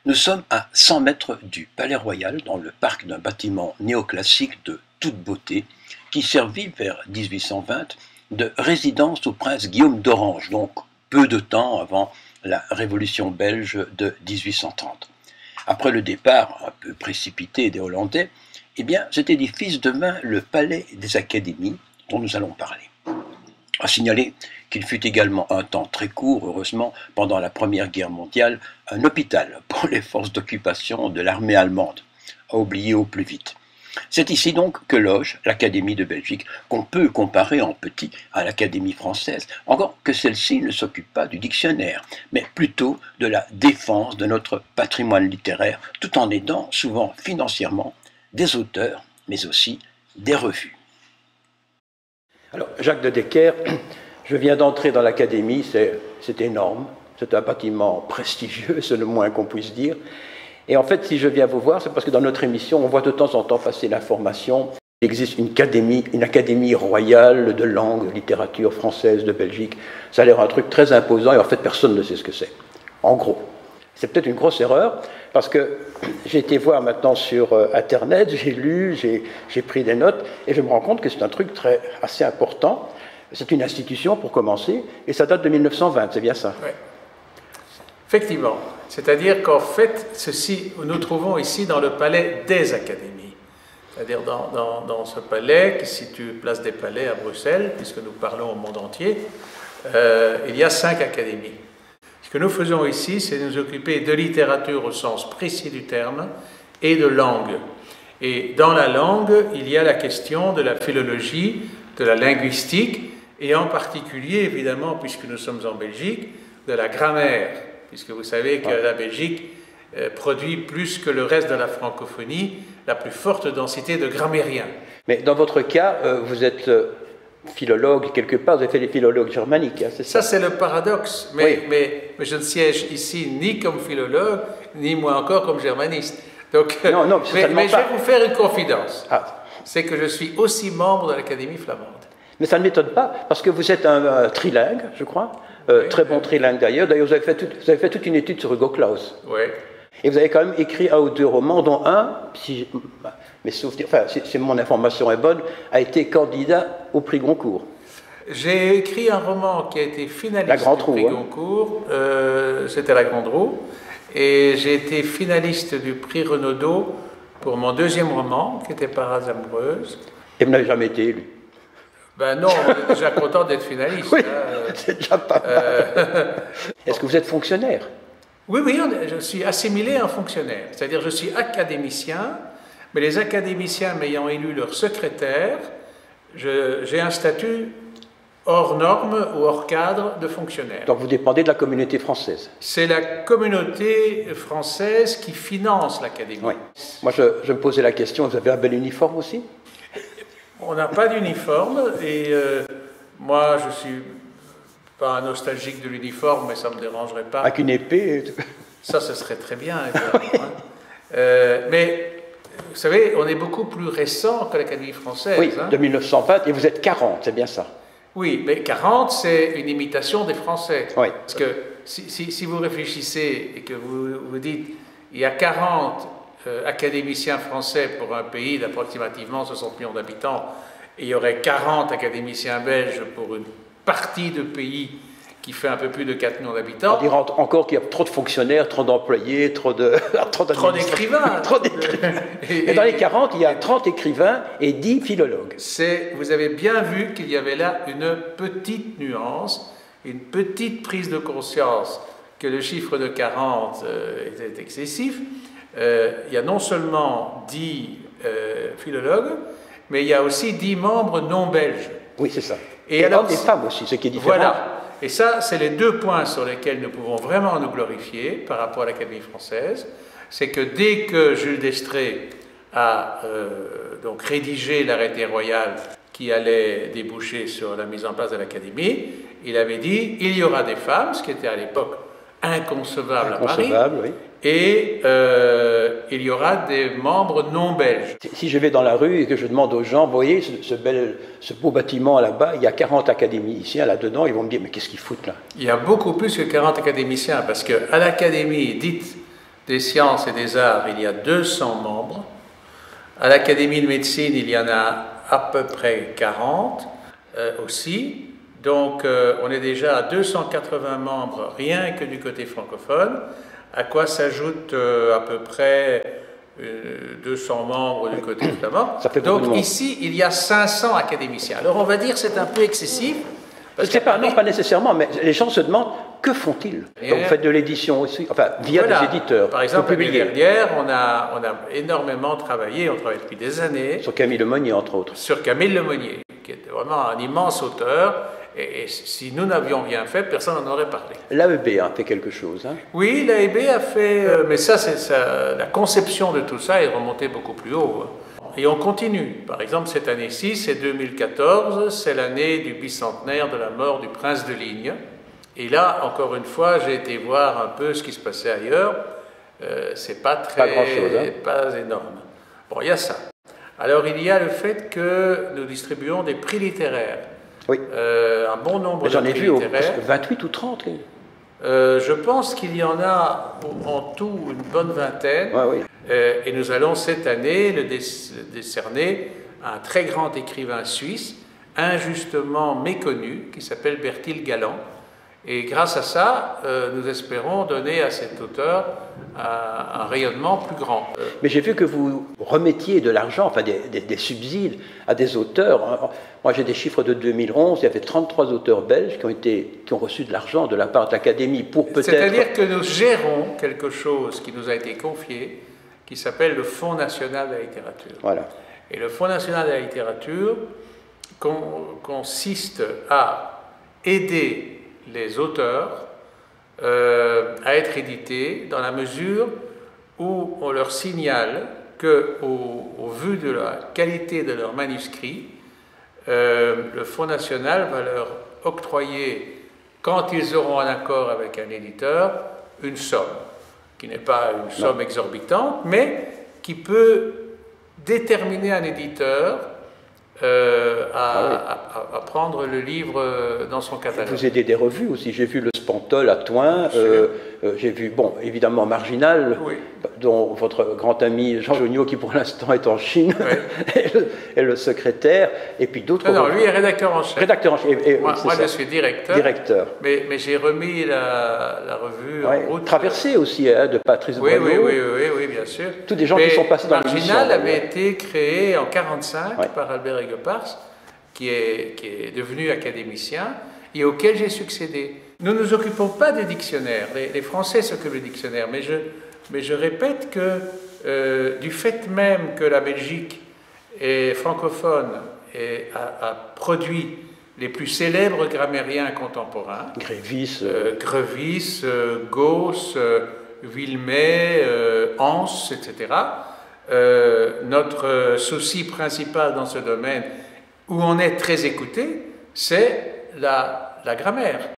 Nous sommes à 100 mètres du Palais Royal, dans le parc d'un bâtiment néoclassique de toute beauté, qui servit vers 1820 de résidence au prince Guillaume d'Orange, donc peu de temps avant la Révolution belge de 1830. Après le départ un peu précipité des Hollandais, eh bien, cet édifice devint le Palais des Académies, dont nous allons parler. À signaler qu'il fut également un temps très court, heureusement, pendant la Première Guerre mondiale, un hôpital pour les forces d'occupation de l'armée allemande, à oublier au plus vite. C'est ici donc que loge l'Académie de Belgique, qu'on peut comparer en petit à l'Académie française, encore que celle-ci ne s'occupe pas du dictionnaire, mais plutôt de la défense de notre patrimoine littéraire, tout en aidant souvent financièrement des auteurs, mais aussi des revues. Alors, Jacques de Decker, je viens d'entrer dans l'Académie, c'est énorme, c'est un bâtiment prestigieux, c'est le moins qu'on puisse dire. Et en fait, si je viens vous voir, c'est parce que dans notre émission, on voit de temps en temps passer l'information. Il existe une académie royale de langue, de littérature française de Belgique. Ça a l'air un truc très imposant et en fait, personne ne sait ce que c'est. En gros. C'est peut-être une grosse erreur, parce que j'ai été voir maintenant sur Internet, j'ai lu, j'ai pris des notes, et je me rends compte que c'est un truc assez important. C'est une institution, pour commencer, et ça date de 1920, c'est bien ça? Oui. Effectivement. C'est-à-dire qu'en fait, nous trouvons ici dans le palais des académies. C'est-à-dire dans ce palais qui se situe place des Palais à Bruxelles, puisque nous parlons au monde entier, il y a 5 académies. Ce que nous faisons ici, c'est nous occuper de littérature au sens précis du terme et de langue. Et dans la langue, il y a la question de la philologie, de la linguistique, et en particulier, évidemment, puisque nous sommes en Belgique, de la grammaire, puisque vous savez que la Belgique produit plus que le reste de la francophonie la plus forte densité de grammairiens. Mais dans votre cas, vous êtes philologue quelque part, vous avez fait les philologues germaniques, hein, c'est ça? Ça, c'est le paradoxe, mais je ne siège ici ni comme philologue, ni moi encore comme germaniste. Donc, non, mais je vais vous faire une confidence, c'est que je suis aussi membre de l'Académie flamande. Mais ça ne m'étonne pas, parce que vous êtes un trilingue, je crois, très bon trilingue d'ailleurs. D'ailleurs, vous avez fait toute une étude sur Hugo Claus. Oui. Et vous avez quand même écrit 1 ou 2 romans, dont un, si mon information est bonne, a été candidat au prix Goncourt. J'ai écrit un roman qui a été finaliste du prix Goncourt, c'était La Grande Roue, et j'ai été finaliste du prix Renaudot pour mon 2e roman, qui était Parades amoureuses. Et vous n'avez jamais été élu? Ben non, on est déjà content d'être finaliste. Oui, c'est déjà pas mal. Est-ce que vous êtes fonctionnaire? Oui, je suis assimilé en fonctionnaire. C'est-à-dire je suis académicien, mais les académiciens m'ayant élu leur secrétaire, j'ai un statut hors norme ou hors cadre de fonctionnaire. Donc vous dépendez de la communauté française? C'est la communauté française qui finance l'Académie. Oui. Moi, je me posais la question, vous avez un bel uniforme aussi? On n'a pas d'uniforme, et moi, je suis pas un nostalgique de l'uniforme, mais ça ne me dérangerait pas. Avec une épée? Ça, ce serait très bien, évidemment. Mais, vous savez, on est beaucoup plus récent que l'Académie française. Oui, de 1920, et vous êtes 40, c'est bien ça? Oui, mais 40, c'est une imitation des Français. Oui. Parce que si vous réfléchissez et que vous vous dites, il y a 40 académiciens français pour un pays d'approximativement 60 millions d'habitants, et il y aurait 40 académiciens belges pour une partie de pays qui fait un peu plus de 4 millions d'habitants. On dira encore qu'il y a trop de fonctionnaires, trop d'employés, trop d'écrivains. Et dans les 40, il y a 30 écrivains et 10 philologues. Vous avez bien vu qu'il y avait là une petite nuance, une petite prise de conscience que le chiffre de 40 était excessif. Il y a non seulement 10 philologues, mais il y a aussi 10 membres non belges. Oui, c'est ça. Et alors, des femmes aussi, ce qui est différent. Voilà. Et ça, c'est les 2 points sur lesquels nous pouvons vraiment nous glorifier par rapport à l'Académie française. C'est que dès que Jules d'Estrées a donc rédigé l'arrêté royal qui allait déboucher sur la mise en place de l'Académie, il avait dit il y aura des femmes, ce qui était à l'époque inconcevable à Paris, oui. Et il y aura des membres non belges. Si je vais dans la rue et que je demande aux gens, vous voyez, ce beau bâtiment là-bas, il y a 40 académiciens là-dedans, ils vont me dire, mais qu'est-ce qu'ils foutent là? Il y a beaucoup plus que 40 académiciens, parce qu'à l'Académie dite des sciences et des arts, il y a 200 membres. À l'Académie de médecine, il y en a à peu près 40 aussi. Donc, on est déjà à 280 membres rien que du côté francophone, à quoi s'ajoutent à peu près 200 membres du côté flamand. Donc, ici, il y a 500 académiciens. Alors, on va dire que c'est un peu excessif. Non, pas nécessairement, mais les gens se demandent que font-ils. Donc, vous faites de l'édition aussi, enfin, via des éditeurs. Par exemple, l'année dernière, on a énormément travaillé, on travaille depuis des années. Sur Camille Lemonnier, entre autres. Sur Camille Lemonnier, qui était vraiment un immense auteur. Et si nous n'avions rien fait, personne n'en aurait parlé. L'AEB a fait quelque chose. Hein? Oui, l'AEB a fait... mais ça, la conception de tout ça est remontée beaucoup plus haut. Et on continue. Par exemple, cette année-ci, c'est 2014, c'est l'année du bicentenaire de la mort du prince de Ligne. Et là, encore une fois, j'ai été voir un peu ce qui se passait ailleurs. C'est pas grand-chose, hein? Pas énorme. Bon, il y a ça. Alors, il y a le fait que nous distribuons des prix littéraires. Oui. Un bon nombre de prix littéraires. J'en ai vu 28 ou 30. Je pense qu'il y en a en tout une bonne vingtaine. Ouais, oui. Et nous allons cette année le décerner à un très grand écrivain suisse, injustement méconnu, qui s'appelle Bertil Galland. Et grâce à ça, nous espérons donner à cet auteur un rayonnement plus grand. Mais j'ai vu que vous remettiez de l'argent, enfin des subsides à des auteurs. Moi, j'ai des chiffres de 2011, il y avait 33 auteurs belges qui ont reçu de l'argent de la part de l'Académie pour peut-être... C'est-à-dire que nous gérons quelque chose qui nous a été confié, qui s'appelle le Fonds national de la littérature. Voilà. Et le Fonds national de la littérature consiste à aider les auteurs à être édités dans la mesure où on leur signale qu'au vu de la qualité de leur manuscrit, le Fonds national va leur octroyer, quand ils auront un accord avec un éditeur, une somme, qui n'est pas une somme exorbitante, mais qui peut déterminer un éditeur à prendre le livre dans son catalogue. Vous aidez des revues aussi. J'ai vu le Spantol à Toin, j'ai vu, bon, évidemment Marginal, oui, dont votre grand ami Jean Joniot, qui pour l'instant est en Chine, oui, est le secrétaire, et puis d'autres... Non, lui est rédacteur en chef. Rédacteur en chef. Moi je suis directeur. Mais j'ai remis la revue en route. Traversée aussi, hein, de Patrice Boileau. Oui, bien sûr. Tous des gens qui sont passés dans l'émission. Marginal avait été créé en 1945 par Albert Aiguepars, qui est devenu académicien, et auquel j'ai succédé. Nous ne nous occupons pas des dictionnaires. Les Français s'occupent des dictionnaires, mais je répète que du fait même que la Belgique est francophone et a produit les plus célèbres grammairiens contemporains, Grévis, Gauss, Villemay, Hans, etc., notre souci principal dans ce domaine, où on est très écouté, c'est la grammaire.